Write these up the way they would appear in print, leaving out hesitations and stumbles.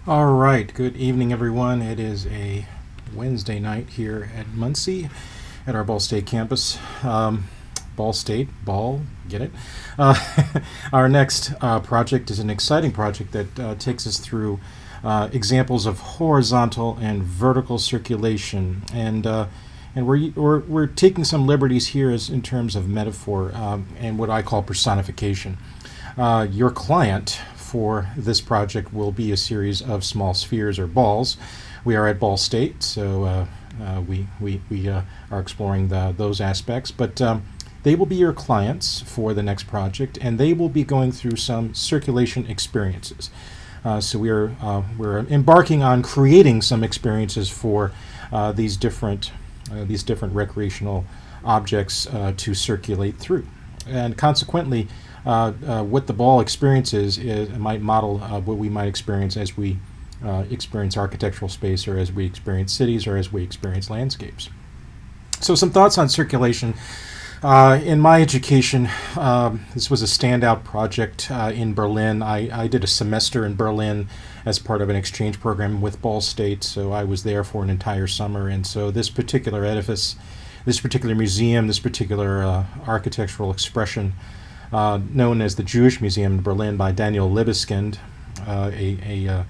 All right, good evening, everyone. It is a Wednesday night here at Muncie at our Ball State campus. Ball State, ball, get it? Uh, our next project is an exciting project that takes us through examples of horizontal and vertical circulation. And we're taking some liberties here as in terms of metaphor and what I call personification. Your client for this project will be a series of small spheres or balls. We are at Ball State, so we are exploring those aspects, but they will be your clients for the next project, and they will be going through some circulation experiences. So we're embarking on creating some experiences for these different recreational objects to circulate through, and consequently, what the ball experiences might model what we might experience as we experience architectural space, or as we experience cities, or as we experience landscapes. So, some thoughts on circulation. In my education, this was a standout project in Berlin. I did a semester in Berlin as part of an exchange program with Ball State, so I was there for an entire summer. And so this particular edifice, this particular museum, this particular architectural expression, known as the Jewish Museum in Berlin by Daniel Libeskind, a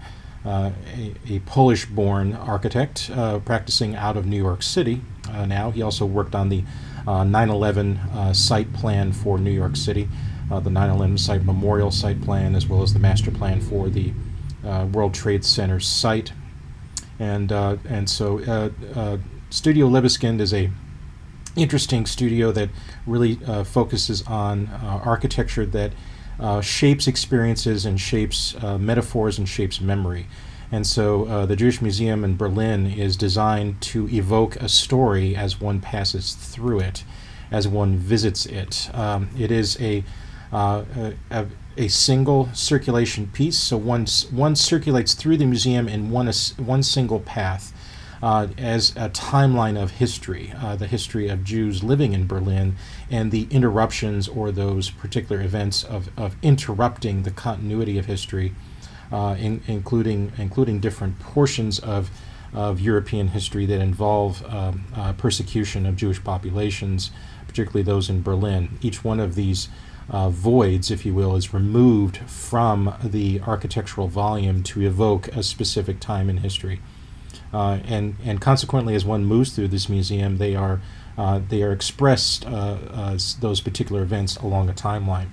Polish-born architect practicing out of New York City now. He also worked on the 9/11 site plan for New York City, the 9/11 site memorial site plan, as well as the master plan for the World Trade Center site. And so Studio Libeskind is a interesting studio that really focuses on architecture that shapes experiences and shapes metaphors and shapes memory. And so the Jewish Museum in Berlin is designed to evoke a story as one passes through it, as one visits it. It is a single circulation piece, so one circulates through the museum in one single path. As a timeline of history, the history of Jews living in Berlin, and the interruptions or those particular events of interrupting the continuity of history, including different portions of European history that involve persecution of Jewish populations, particularly those in Berlin. Each one of these voids, if you will, is removed from the architectural volume to evoke a specific time in history. And consequently, as one moves through this museum, they are expressed as those particular events along a timeline.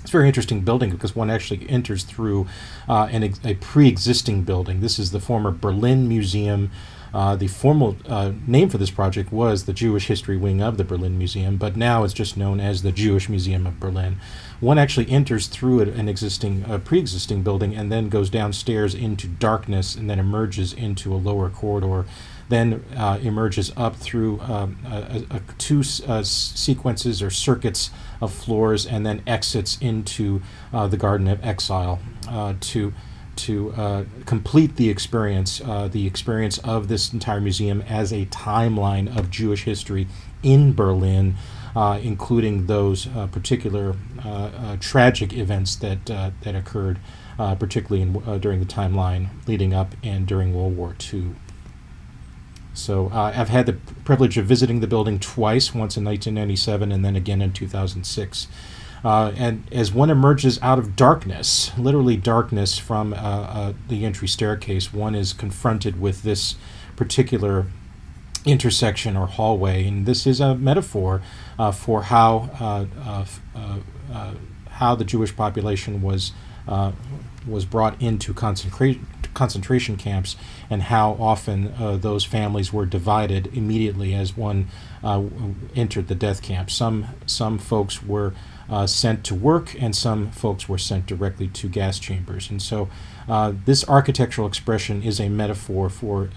It's a very interesting building because one actually enters through a pre-existing building. This is the former Berlin Museum. The formal name for this project was the Jewish History Wing of the Berlin Museum, but now it's just known as the Jewish Museum of Berlin. One actually enters through an pre-existing building, and then goes downstairs into darkness, and then emerges into a lower corridor, then emerges up through two sequences or circuits of floors, and then exits into the Garden of Exile to complete the experience of this entire museum as a timeline of Jewish history in Berlin, including those particular tragic events that occurred, particularly during the timeline leading up and during World War II. So I've had the privilege of visiting the building twice, once in 1997 and then again in 2006. And as one emerges out of darkness, literally darkness, from the entry staircase, one is confronted with this particular intersection or hallway, and this is a metaphor for how the Jewish population was brought into concentration camps, and how often those families were divided immediately as one entered the death camp. Some folks were sent to work, and some folks were sent directly to gas chambers. And so this architectural expression is a metaphor for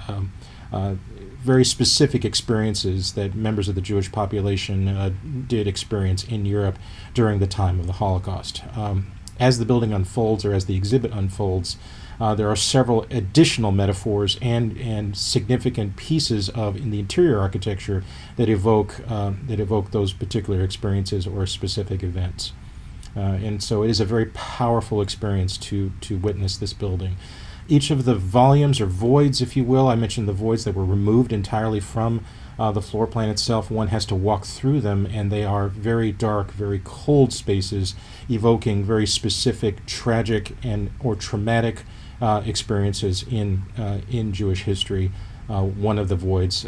very specific experiences that members of the Jewish population did experience in Europe during the time of the Holocaust. As the building unfolds, or as the exhibit unfolds, there are several additional metaphors and significant pieces in the interior architecture that evoke those particular experiences or specific events. And so it is a very powerful experience to witness this building. Each of the volumes or voids, if you will, I mentioned the voids that were removed entirely from the floor plan itself. One has to walk through them, and they are very dark, very cold spaces, evoking very specific tragic and or traumatic experiences in Jewish history. One of the voids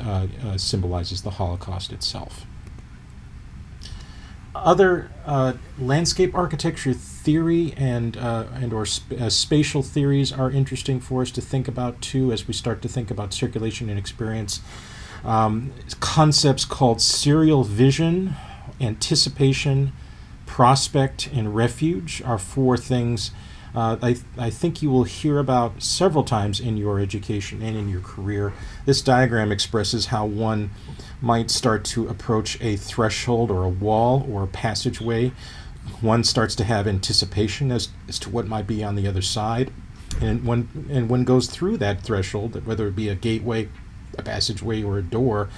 symbolizes the Holocaust itself. Other landscape architecture theory and or spatial theories are interesting for us to think about too, as we start to think about circulation and experience. Concepts called serial vision, anticipation, prospect, and refuge are four things I think you will hear about several times in your education and in your career. This diagram expresses how one might start to approach a threshold or a wall or a passageway. One starts to have anticipation as to what might be on the other side. And one goes through that threshold, whether it be a gateway, a passageway, or a door,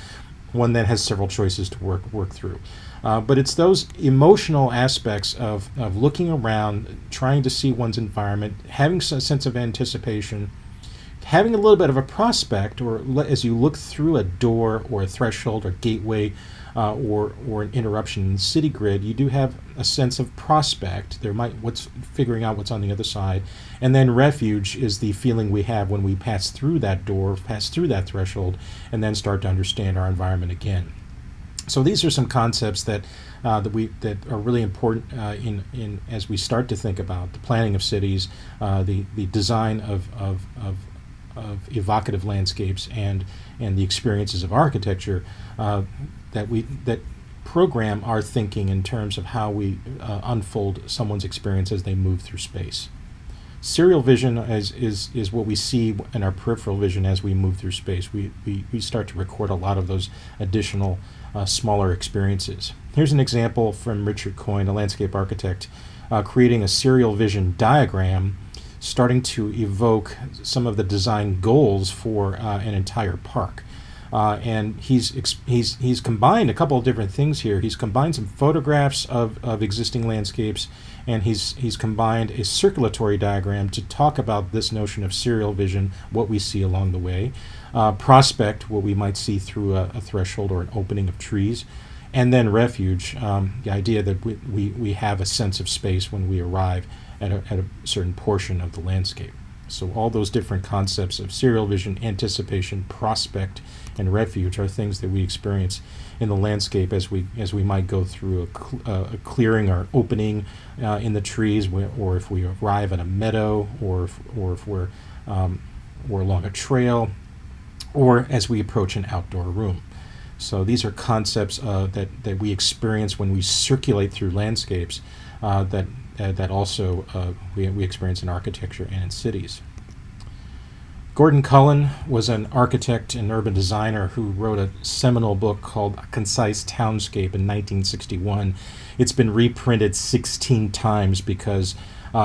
one then has several choices to work through. But it's those emotional aspects of looking around, trying to see one's environment, having a sense of anticipation, having a little bit of a prospect, or as you look through a door or a threshold or gateway or an interruption in the city grid, you do have a sense of prospect. Figuring out what's on the other side. And then refuge is the feeling we have when we pass through that door, pass through that threshold, and then start to understand our environment again. So these are some concepts that are really important in as we start to think about the planning of cities, the design of evocative landscapes, and the experiences of architecture that program our thinking in terms of how we unfold someone's experience as they move through space. Serial vision is what we see in our peripheral vision as we move through space. We start to record a lot of those additional smaller experiences. Here's an example from Richard Coyne, a landscape architect, creating a serial vision diagram, starting to evoke some of the design goals for an entire park. And he's combined a couple of different things here. He's combined some photographs of existing landscapes, and he's combined a circulatory diagram to talk about this notion of serial vision, what we see along the way, prospect, what we might see through a threshold or an opening of trees, and then refuge, the idea that we have a sense of space when we arrive at a certain portion of the landscape. So all those different concepts of serial vision, anticipation, prospect, and refuge are things that we experience in the landscape as we might go through a clearing or opening in the trees, or if we arrive at a meadow, or if we're along a trail, or as we approach an outdoor room. So these are concepts that we experience when we circulate through landscapes that also we experience in architecture and in cities. Gordon Cullen was an architect and urban designer who wrote a seminal book called A Concise Townscape in 1961. It's been reprinted 16 times because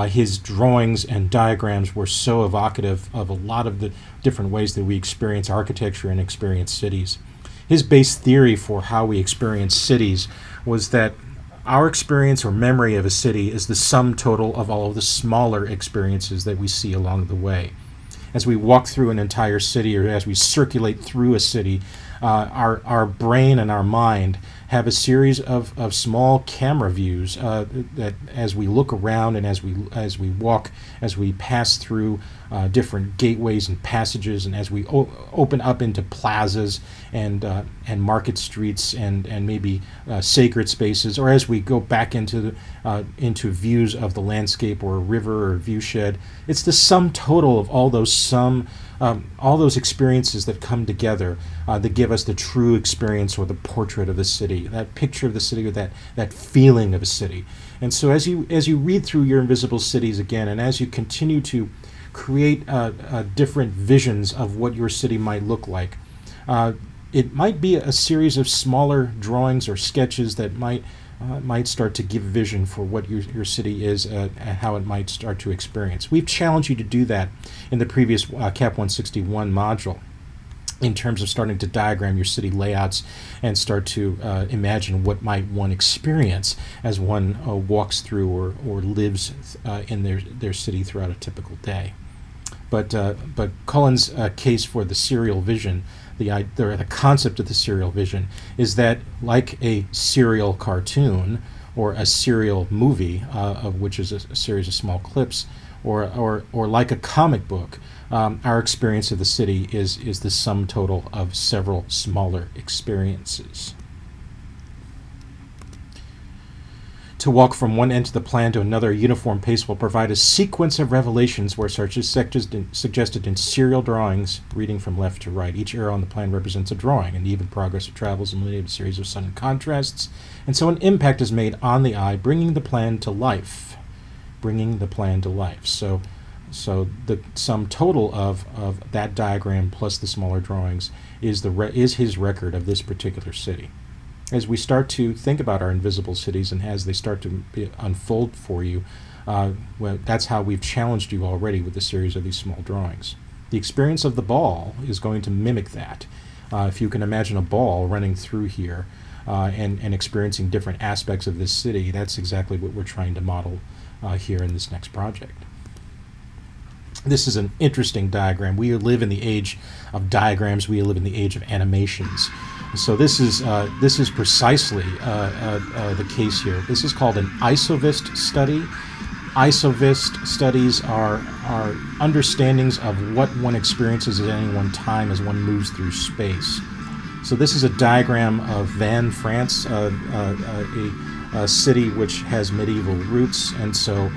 his drawings and diagrams were so evocative of a lot of the different ways that we experience architecture and experience cities. His base theory for how we experience cities was that our experience or memory of a city is the sum total of all of the smaller experiences that we see along the way. As we walk through an entire city, or as we circulate through a city, our brain and our mind have a series of small camera views that as we look around and as we walk, as we pass through different gateways and passages, and as we open up into plazas and market streets and maybe sacred spaces, or as we go back into views of the landscape or a river or a view shed, it's the sum total of all those experiences that come together that give us the true experience or the portrait of the city, that picture of the city, or that feeling of a city. And so as you read through your Invisible Cities again, and as you continue to create different visions of what your city might look like, it might be a series of smaller drawings or sketches that might start to give vision for what your city is and how it might start to experience. We've challenged you to do that in the previous CAP101 module, in terms of starting to diagram your city layouts and start to imagine what might one experience as one walks through or lives in their city throughout a typical day. But Cullen's case for the serial vision, the concept of the serial vision, is that like a serial cartoon or a serial movie, of which is a series of small clips, or like a comic book, our experience of the city is the sum total of several smaller experiences. To walk from one end of the plan to another, a uniform pace will provide a sequence of revelations where such is suggested in serial drawings, reading from left to right. Each arrow on the plan represents a drawing, and even progress of travel is illuminated with a series of sudden contrasts, and so an impact is made on the eye, bringing the plan to life. So the sum total of that diagram plus the smaller drawings is his record of this particular city. As we start to think about our invisible cities and as they start to unfold for you, well, that's how we've challenged you already with a series of these small drawings. The experience of the ball is going to mimic that. If you can imagine a ball running through here and experiencing different aspects of this city, that's exactly what we're trying to model here in this next project. This is an interesting diagram. We live in the age of diagrams. We live in the age of animations. So this is precisely the case here. This is called an isovist study. Isovist studies are understandings of what one experiences at any one time as one moves through space. So this is a diagram of Vannes, France, a city which has medieval roots, and so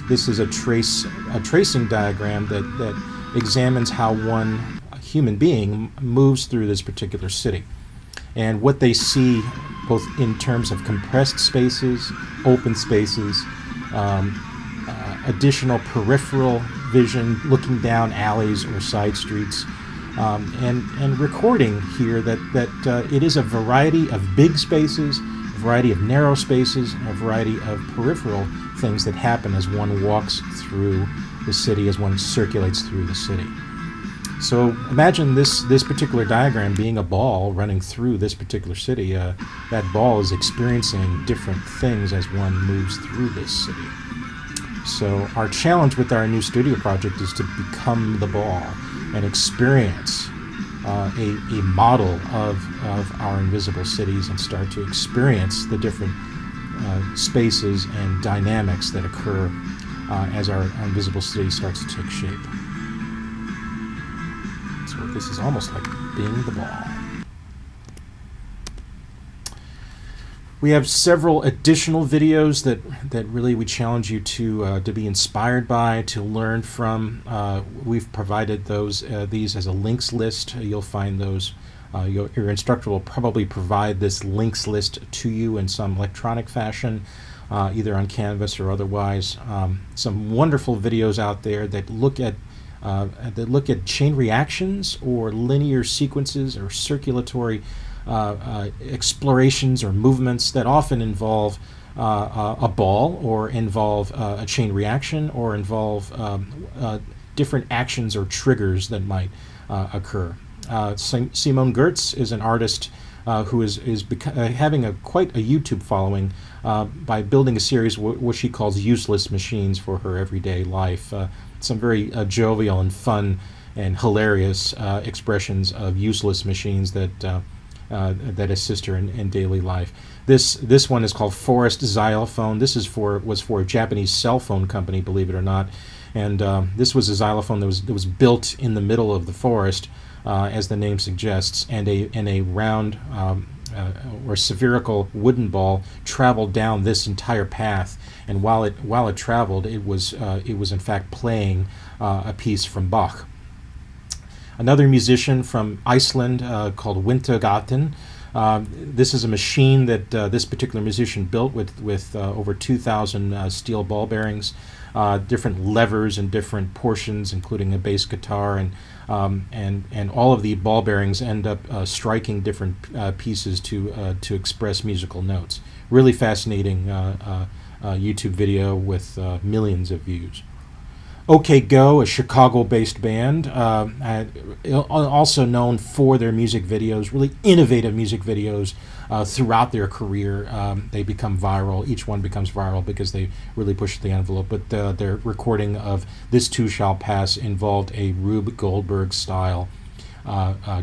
this is a tracing diagram that examines how one human being moves through this particular city, and what they see both in terms of compressed spaces, open spaces, additional peripheral vision, looking down alleys or side streets, and recording here that it is a variety of big spaces, a variety of narrow spaces, and a variety of peripheral things that happen as one walks through the city, as one circulates through the city. So imagine this particular diagram being a ball running through this particular city. That ball is experiencing different things as one moves through this city. So our challenge with our new studio project is to become the ball and experience a model of our invisible cities and start to experience the different spaces and dynamics that occur as our invisible city starts to take shape. So this is almost like being the ball. We have several additional videos that really we challenge you to be inspired by, to learn from. We've provided these as a links list. You'll find those. Your instructor will probably provide this links list to you in some electronic fashion, either on Canvas or otherwise. Some wonderful videos out there that look at chain reactions or linear sequences or circulatory explorations or movements that often involve a ball or involve a chain reaction or involve different actions or triggers that might occur. Simone Gertz is an artist who is having quite a YouTube following by building a series what she calls useless machines for her everyday life. Some very jovial and fun and hilarious expressions of useless machines that assist her in daily life. This one is called Forest Xylophone. This was for a Japanese cell phone company, believe it or not, and this was a xylophone that was built in the middle of the forest, as the name suggests, and a round or spherical wooden ball traveled down this entire path. And while it traveled, it was in fact playing a piece from Bach. Another musician from Iceland called Wintergarten. This is a machine that this particular musician built with over 2,000 steel ball bearings, different levers and different portions, including a bass guitar, and all of the ball bearings end up striking different pieces to express musical notes. Really fascinating YouTube video with millions of views. OK Go, a Chicago-based band, also known for their music videos, really innovative music videos throughout their career. They become viral. Each one becomes viral because they really push the envelope. But their recording of This Too Shall Pass involved a Rube Goldberg style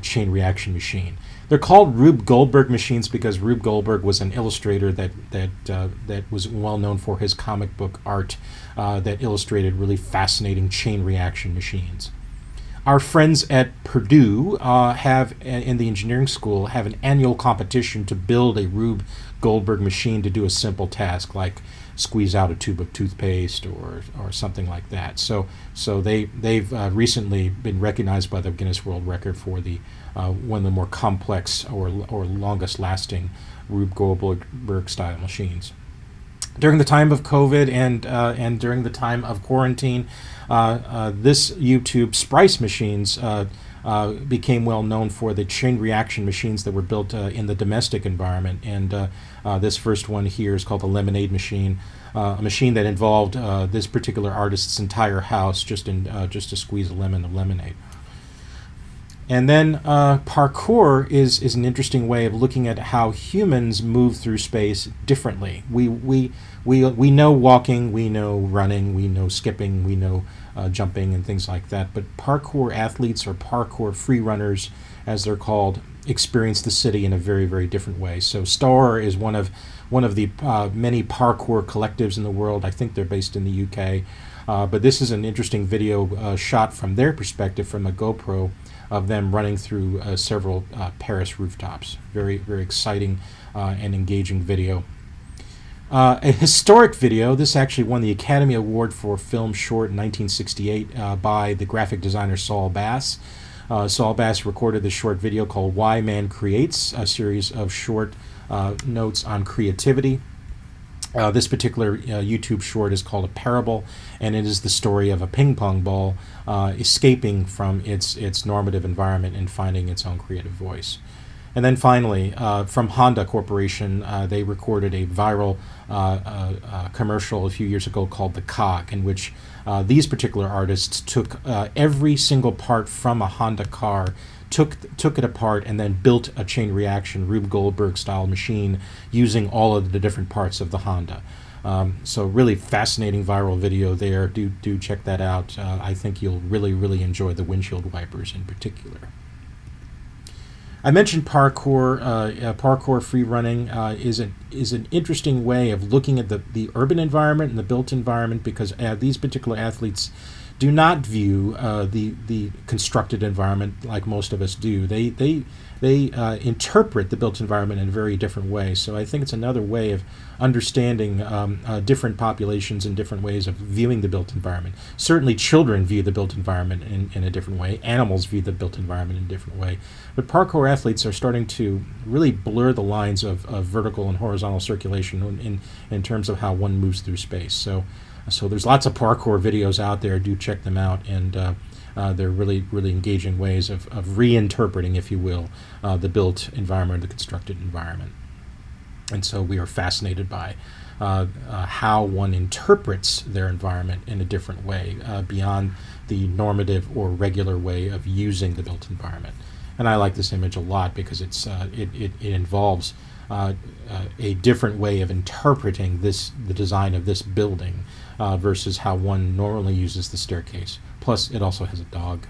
chain reaction machine. They're called Rube Goldberg machines because Rube Goldberg was an illustrator that was well known for his comic book art that illustrated really fascinating chain reaction machines. Our friends at Purdue have, in the engineering school, have an annual competition to build a Rube Goldberg machine to do a simple task like squeeze out a tube of toothpaste or something like that. So they've recently been recognized by the Guinness World Record for the one of the more complex or longest lasting Rube Goldberg style machines. During the time of COVID and during the time of quarantine, this YouTube Sprice machines became well known for the chain reaction machines that were built in the domestic environment. And this first one here is called the Lemonade machine, a machine that involved this particular artist's entire house just to squeeze a lemon of lemonade. And then parkour is an interesting way of looking at how humans move through space differently. We know walking, we know running, we know skipping, we know jumping and things like that. But parkour athletes or parkour free runners, as they're called, experience the city in a very, very different way. So Star is one of the many parkour collectives in the world. I think they're based in the UK. But this is an interesting video shot from their perspective from a GoPro of them running through several Paris rooftops. Very, very exciting and engaging video. A historic video. This actually won the Academy Award for Film Short in 1968 by the graphic designer Saul Bass. Saul Bass recorded this short video called Why Man Creates, a series of short notes on creativity. This particular YouTube short is called A Parable, and it is the story of a ping pong ball escaping from its normative environment and finding its own creative voice. And then finally, from Honda Corporation, they recorded a viral commercial a few years ago called The Cog, in which these particular artists took every single part from a Honda car, took it apart, and then built a chain reaction Rube Goldberg style machine using all of the different parts of the Honda. So really fascinating viral video there. Do check that out. I think you'll really enjoy the windshield wipers in particular. I mentioned parkour. Parkour free running is an interesting way of looking at the urban environment and the built environment, because these particular athletes do not view the constructed environment like most of us do. They interpret the built environment in a very different way. So I think it's another way of understanding different populations and different ways of viewing the built environment. Certainly children view the built environment in a different way. Animals view the built environment in a different way. But parkour athletes are starting to really blur the lines of vertical and horizontal circulation in terms of how one moves through space. So there's lots of parkour videos out there. Do check them out, and they're really engaging ways of reinterpreting, if you will, the built environment, the constructed environment. And so we are fascinated by how one interprets their environment in a different way, beyond the normative or regular way of using the built environment. And I like this image a lot because it involves a different way of interpreting the design of this building versus how one normally uses the staircase. Plus, it also has a dog.